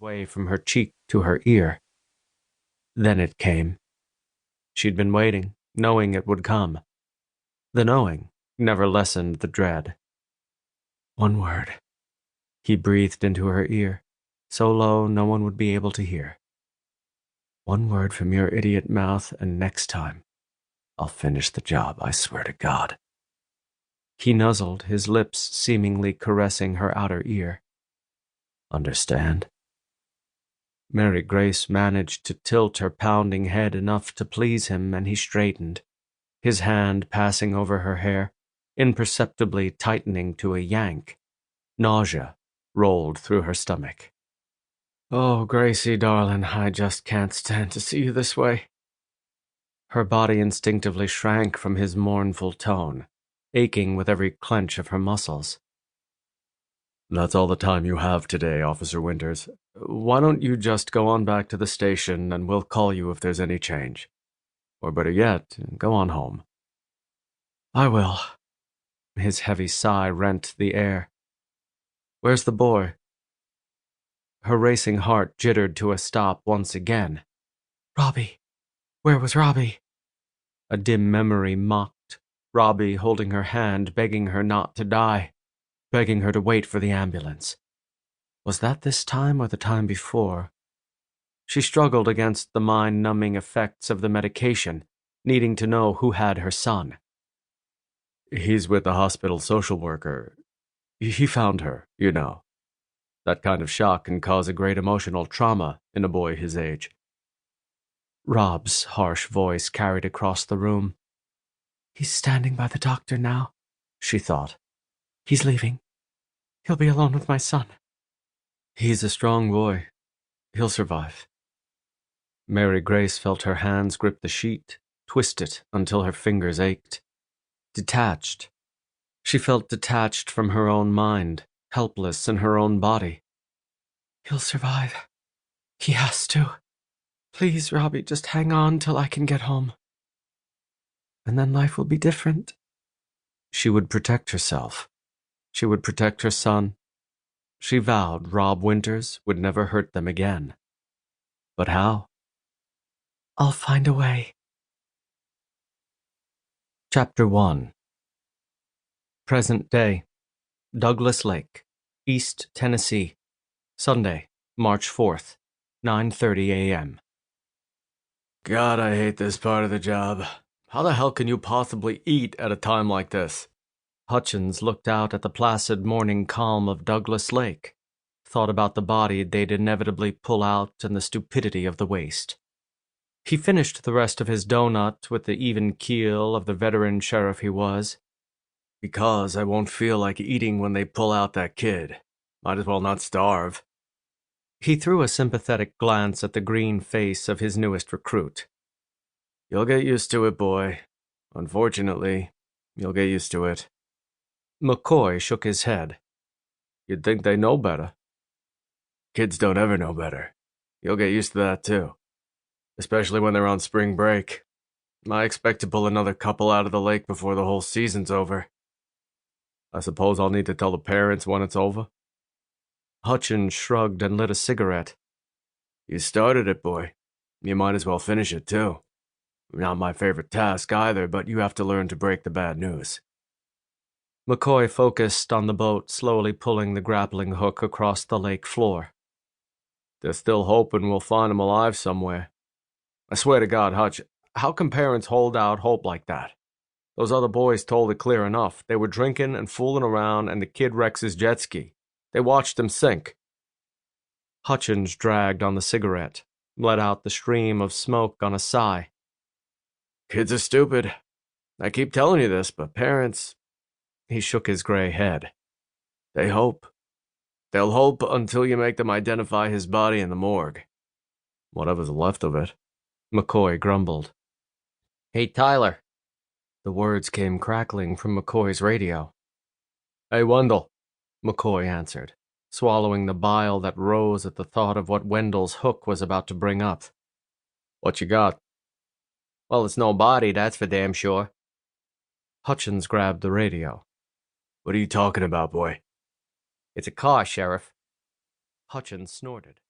way from her cheek to her ear. Then it came. She'd been waiting, knowing it would come. The knowing never lessened the dread. One word. He breathed into her ear, so low no one would be able to hear. One word from your idiot mouth, and next time, I'll finish the job, I swear to God. He nuzzled, his lips seemingly caressing her outer ear. Understand? Mary Grace managed to tilt her pounding head enough to please him, and he straightened, his hand passing over her hair, imperceptibly tightening to a yank. Nausea rolled through her stomach. Oh, Gracie, darling, I just can't stand to see you this way. Her body instinctively shrank from his mournful tone, aching with every clench of her muscles. That's all the time you have today, Officer Winters. Why don't you just go on back to the station and we'll call you if there's any change? Or better yet, go on home. I will. His heavy sigh rent the air. Where's the boy? Her racing heart jittered to a stop once again. Robbie. Where was Robbie? A dim memory mocked, Robbie holding her hand, begging her not to die, begging her to wait for the ambulance. Was that this time or the time before? She struggled against the mind-numbing effects of the medication, needing to know who had her son. He's with the hospital social worker. He found her, you know. That kind of shock can cause a great emotional trauma in a boy his age. Rob's harsh voice carried across the room. He's standing by the doctor now, she thought. He's leaving. He'll be alone with my son. He's a strong boy. He'll survive. Mary Grace felt her hands grip the sheet, twist it until her fingers ached. Detached. She felt detached from her own mind, helpless in her own body. He'll survive. He has to. Please, Robbie, just hang on till I can get home. And then life will be different. She would protect herself. She would protect her son. She vowed Rob Winters would never hurt them again. But how? I'll find a way. Chapter 1. Present day. Douglas Lake, East Tennessee. Sunday, March 4th, 9:30 a.m. God, I hate this part of the job. How the hell can you possibly eat at a time like this? Hutchins looked out at the placid morning calm of Douglas Lake, thought about the body they'd inevitably pull out and the stupidity of the waste. He finished the rest of his donut with the even keel of the veteran sheriff he was. Because I won't feel like eating when they pull out that kid. Might as well not starve. He threw a sympathetic glance at the green face of his newest recruit. You'll get used to it, boy. Unfortunately, you'll get used to it. McCoy shook his head. You'd think they know better. Kids don't ever know better. You'll get used to that, too. Especially when they're on spring break. I expect to pull another couple out of the lake before the whole season's over. I suppose I'll need to tell the parents when it's over? Hutchins shrugged and lit a cigarette. You started it, boy. You might as well finish it, too. Not my favorite task either, but you have to learn to break the bad news. McCoy focused on the boat slowly pulling the grappling hook across the lake floor. They're still hoping we'll find him alive somewhere. I swear to God, Hutch, how can parents hold out hope like that? Those other boys told it clear enough. They were drinking and fooling around, and the kid wrecks his jet ski. They watched him sink. Hutchins dragged on the cigarette, let out the stream of smoke on a sigh. Kids are stupid. I keep telling you this, but parents... He shook his gray head. They hope. They'll hope until you make them identify his body in the morgue. Whatever's left of it. McCoy grumbled. Hey, Tyler. The words came crackling from McCoy's radio. Hey, Wendell, McCoy answered, swallowing the bile that rose at the thought of what Wendell's hook was about to bring up. What you got? Well, it's no body, that's for damn sure. Hutchins grabbed the radio. What are you talking about, boy? It's a car, Sheriff. Hutchins snorted.